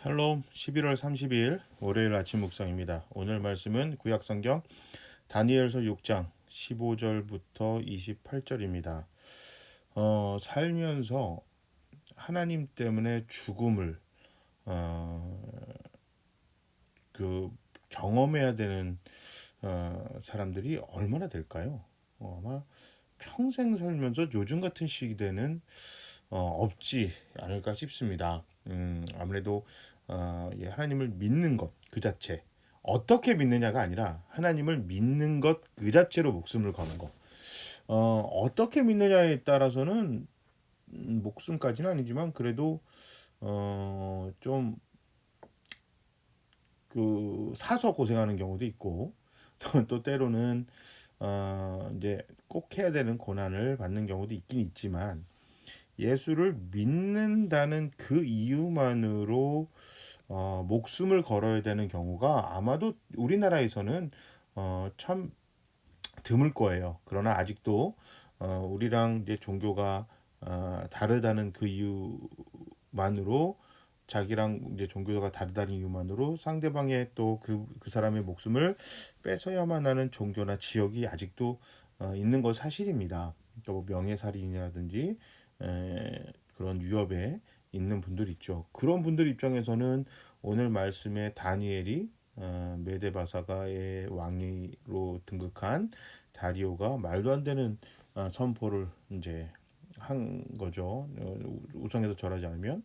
샬롬 11월 30일 월요일 아침 묵상입니다. 오늘 말씀은 구약성경 다니엘서 6장 15절부터 28절입니다. 살면서 하나님 때문에 죽음을 어, 그 경험해야 되는 사람들이 얼마나 될까요? 아마 평생 살면서 요즘 같은 시기대는 없지 않을까 싶습니다. 아무래도 하나님을 믿는 것 그 자체, 어떻게 믿느냐가 아니라 하나님을 믿는 것 그 자체로 목숨을 거는 것. 어떻게 믿느냐에 따라서는 목숨까지는 아니지만 그래도 좀 그 사서 고생하는 경우도 있고 또 때로는 이제 꼭 해야 되는 고난을 받는 경우도 있긴 있지만 예수를 믿는다는 그 이유만으로 목숨을 걸어야 되는 경우가 아마도 우리나라에서는 참 드물 거예요. 그러나 아직도 우리랑 이제 종교가 다르다는 그 이유만으로 자기랑 이제 종교가 다르다는 이유만으로 상대방의 또 그 사람의 목숨을 뺏어야만 하는 종교나 지역이 아직도 있는 건 사실입니다. 그러니까 뭐 명예살인이라든지 그런 위협에 있는 분들 있죠. 그런 분들 입장에서는 오늘 말씀에 다니엘이 메데바사가의 왕으로 등극한 다리오가 말도 안 되는 선포를 이제 한 거죠. 우상에서 절하지 않으면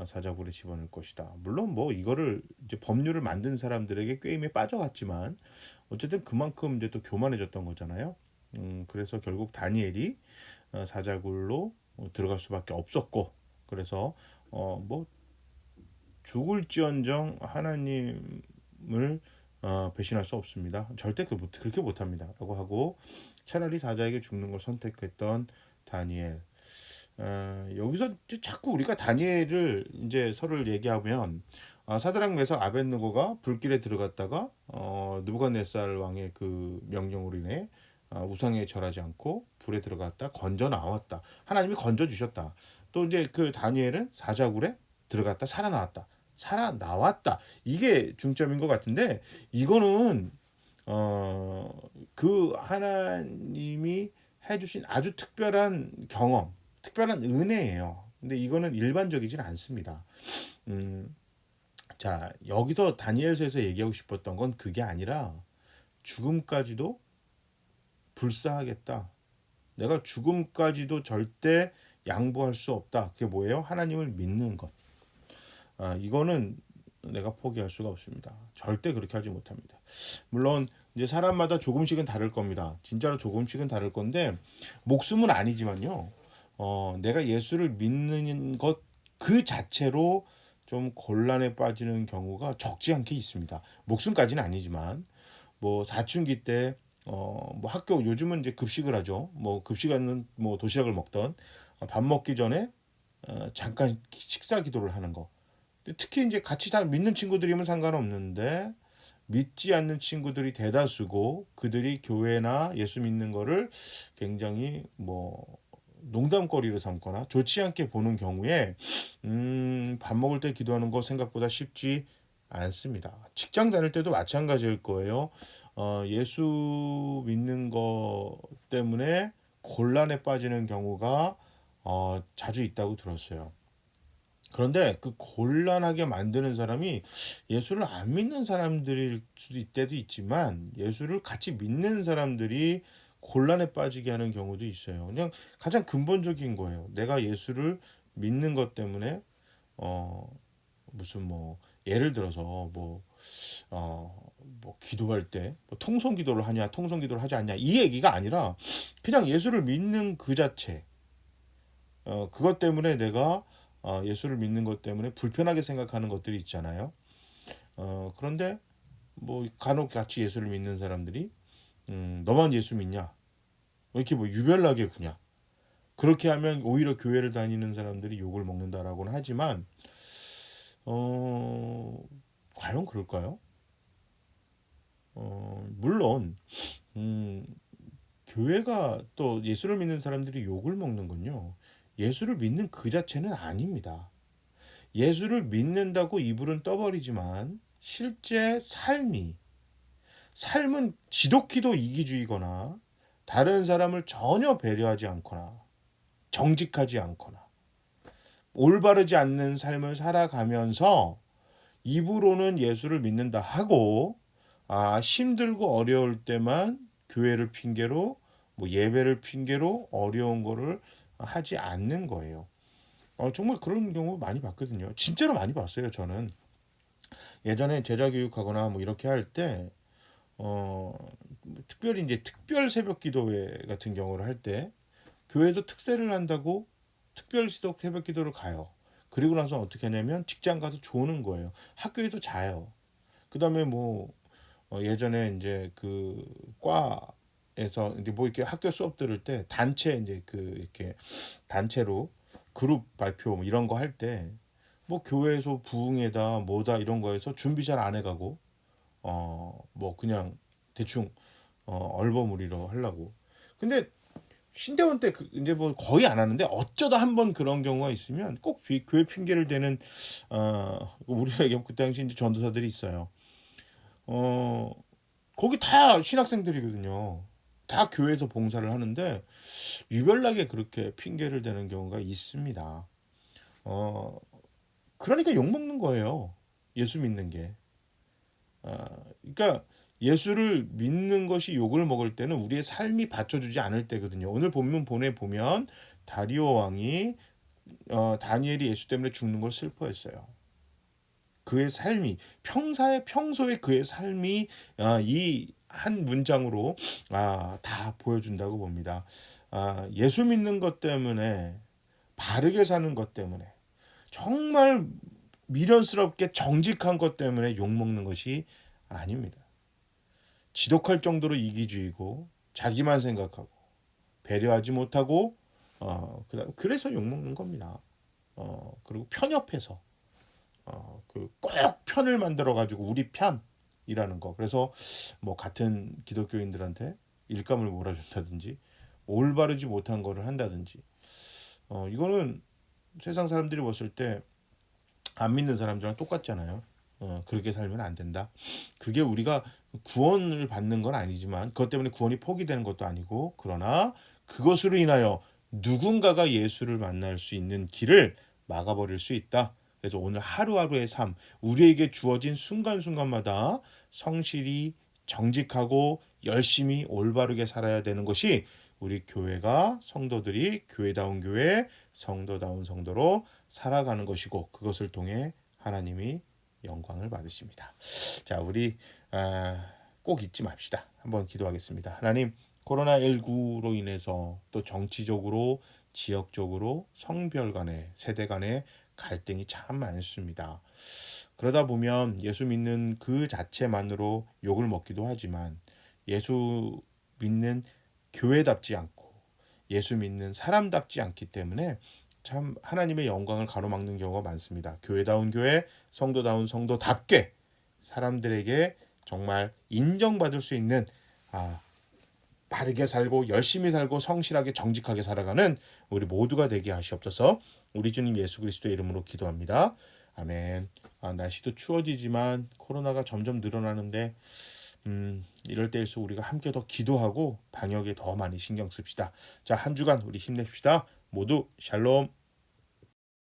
사자굴에 집어넣을 것이다. 물론 뭐 이거를 이제 법률을 만든 사람들에게 꾀임에 빠져갔지만 어쨌든 그만큼 이제 또 교만해졌던 거잖아요. 그래서 결국 다니엘이 사자굴로 들어갈 수밖에 없었고, 그래서 뭐 죽을지언정 하나님을 배신할 수 없습니다. 절대 그렇게 못합니다.라고 하고 차라리 사자에게 죽는 걸 선택했던 다니엘. 여기서 자꾸 우리가 다니엘을 이제 설을 얘기하면 사드락 메삭 아벳느고가 불길에 들어갔다가 느부갓네살 왕의 그 명령으로 인해 우상에 절하지 않고 불에 들어갔다 건져 나왔다. 하나님이 건져 주셨다. 또 이제 그 다니엘은 사자굴에 들어갔다 살아나왔다. 살아나왔다. 이게 중점인 것 같은데 이거는 그 하나님이 해주신 아주 특별한 경험, 특별한 은혜예요. 근데 이거는 일반적이진 않습니다. 음, 자, 여기서 다니엘서에서 얘기하고 싶었던 건 그게 아니라 죽음까지도 불사하겠다. 내가 죽음까지도 절대 양보할 수 없다. 그게 뭐예요? 하나님을 믿는 것. 이거는 내가 포기할 수가 없습니다. 절대 그렇게 하지 못합니다. 물론 이제 사람마다 조금씩은 다를 겁니다. 진짜로 조금씩은 다를 건데 목숨은 아니지만요. 내가 예수를 믿는 것 그 자체로 좀 곤란에 빠지는 경우가 적지 않게 있습니다. 목숨까지는 아니지만 뭐 사춘기 때 뭐 학교 요즘은 이제 급식을 하죠. 뭐 급식하는 뭐 도시락을 먹던 밥 먹기 전에 잠깐 식사 기도를 하는 거. 특히 이제 같이 다 믿는 친구들이면 상관없는데 믿지 않는 친구들이 대다수고 그들이 교회나 예수 믿는 거를 굉장히 뭐 농담거리로 삼거나 좋지 않게 보는 경우에 밥 먹을 때 기도하는 거 생각보다 쉽지 않습니다. 직장 다닐 때도 마찬가지일 거예요. 예수 믿는 거 때문에 곤란에 빠지는 경우가 자주 있다고 들었어요. 그런데 그 곤란하게 만드는 사람이 예수를 안 믿는 사람들일 수도 때도 있지만 예수를 같이 믿는 사람들이 곤란에 빠지게 하는 경우도 있어요. 그냥 가장 근본적인 거예요. 내가 예수를 믿는 것 때문에 어 무슨 뭐 예를 들어서 뭐 기도할 때뭐 통성 기도를 하냐 통성 기도를 하지 않냐 이 얘기가 아니라 그냥 예수를 믿는 그 자체 그것 때문에 내가 예수를 믿는 것 때문에 불편하게 생각하는 것들이 있잖아요. 그런데 뭐 간혹 같이 예수를 믿는 사람들이 너만 예수 믿냐? 왜 이렇게 뭐 유별나게 구냐? 그렇게 하면 오히려 교회를 다니는 사람들이 욕을 먹는다라고는 하지만 어, 과연 그럴까요? 물론 음, 교회가 또 예수를 믿는 사람들이 욕을 먹는 건요. 예수를 믿는 그 자체는 아닙니다. 예수를 믿는다고 이불은 떠버리지만 실제 삶은 지독히도 이기주의거나 다른 사람을 전혀 배려하지 않거나 정직하지 않거나 올바르지 않는 삶을 살아가면서 입으로는 예수를 믿는다 하고 힘들고 어려울 때만 교회를 핑계로 뭐 예배를 핑계로 어려운 거를 하지 않는 거예요. 정말 그런 경우 많이 봤거든요. 진짜로 많이 봤어요. 저는 예전에 제자 교육하거나 뭐 이렇게 할 때 특별히 이제 특별 새벽 기도회 같은 경우를 할 때 교회에서 특세를 한다고 특별 새벽 기도를 가요. 그리고 나서 어떻게 하냐면 직장 가서 조는 거예요. 학교에서 자요. 그다음에 뭐 예전에 이제 그 과에서 이제 뭐 이렇게 학교 수업 들을 때 단체 이제 그 이렇게 단체로 그룹 발표 뭐 이런 거 할 때 뭐 교회에서 부흥회다 뭐다 이런 거에서 준비 잘 안 해가고 뭐 그냥 대충 얼버무리러 하려고. 근데 신대원 때 이제 뭐 거의 안 하는데 어쩌다 한번 그런 경우가 있으면 꼭 교회 핑계를 대는 우리에게 그 당시 이제 전도사들이 있어요. 어 거기 다 신학생들이거든요. 다 교회에서 봉사를 하는데 유별나게 그렇게 핑계를 대는 경우가 있습니다. 어 그러니까 욕 먹는 거예요. 예수 믿는 게. 그러니까 예수를 믿는 것이 욕을 먹을 때는 우리의 삶이 받쳐주지 않을 때거든요. 오늘 보면 다리오 왕이 다니엘이 예수 때문에 죽는 걸 슬퍼했어요. 그의 삶이 평소에 그의 삶이 이 한 문장으로 다 보여준다고 봅니다. 예수 믿는 것 때문에 바르게 사는 것 때문에 정말 미련스럽게 정직한 것 때문에 욕먹는 것이 아닙니다. 지독할 정도로 이기주의고 자기만 생각하고 배려하지 못하고 그래서 욕먹는 겁니다. 그리고 편협해서 꼭 편을 만들어 가지고 우리 편이라는 거. 그래서 뭐 같은 기독교인들한테 일감을 몰아준다든지 올바르지 못한 거를 한다든지 이거는 세상 사람들이 봤을 때 안 믿는 사람들이랑 똑같잖아요. 그렇게 살면 안 된다. 그게 우리가 구원을 받는 건 아니지만 그것 때문에 구원이 포기되는 것도 아니고 그러나 그것으로 인하여 누군가가 예수를 만날 수 있는 길을 막아버릴 수 있다. 그래서 오늘 하루하루의 삶, 우리에게 주어진 순간순간마다 성실히 정직하고 열심히 올바르게 살아야 되는 것이 우리 교회가 성도들이 교회다운 교회, 성도다운 성도로 살아가는 것이고 그것을 통해 하나님이 영광을 받으십니다. 자, 우리 꼭 잊지 맙시다. 한번 기도하겠습니다. 하나님, 코로나19로 인해서 또 정치적으로, 지역적으로, 성별 간에, 세대 간에 갈등이 참 많습니다. 그러다 보면 예수 믿는 그 자체만으로 욕을 먹기도 하지만 예수 믿는 교회답지 않고 예수 믿는 사람답지 않기 때문에 참 하나님의 영광을 가로막는 경우가 많습니다. 교회다운 교회, 성도다운 성도답게 사람들에게 정말 인정받을 수 있는 바르게 살고 열심히 살고 성실하게 정직하게 살아가는 우리 모두가 되게 하시옵소서. 우리 주님 예수 그리스도의 이름으로 기도합니다. 아멘. 날씨도 추워지지만 코로나가 점점 늘어나는데 이럴 때일수록 우리가 함께 더 기도하고 방역에 더 많이 신경 씁시다. 자, 한 주간 우리 힘냅시다. 모두 샬롬.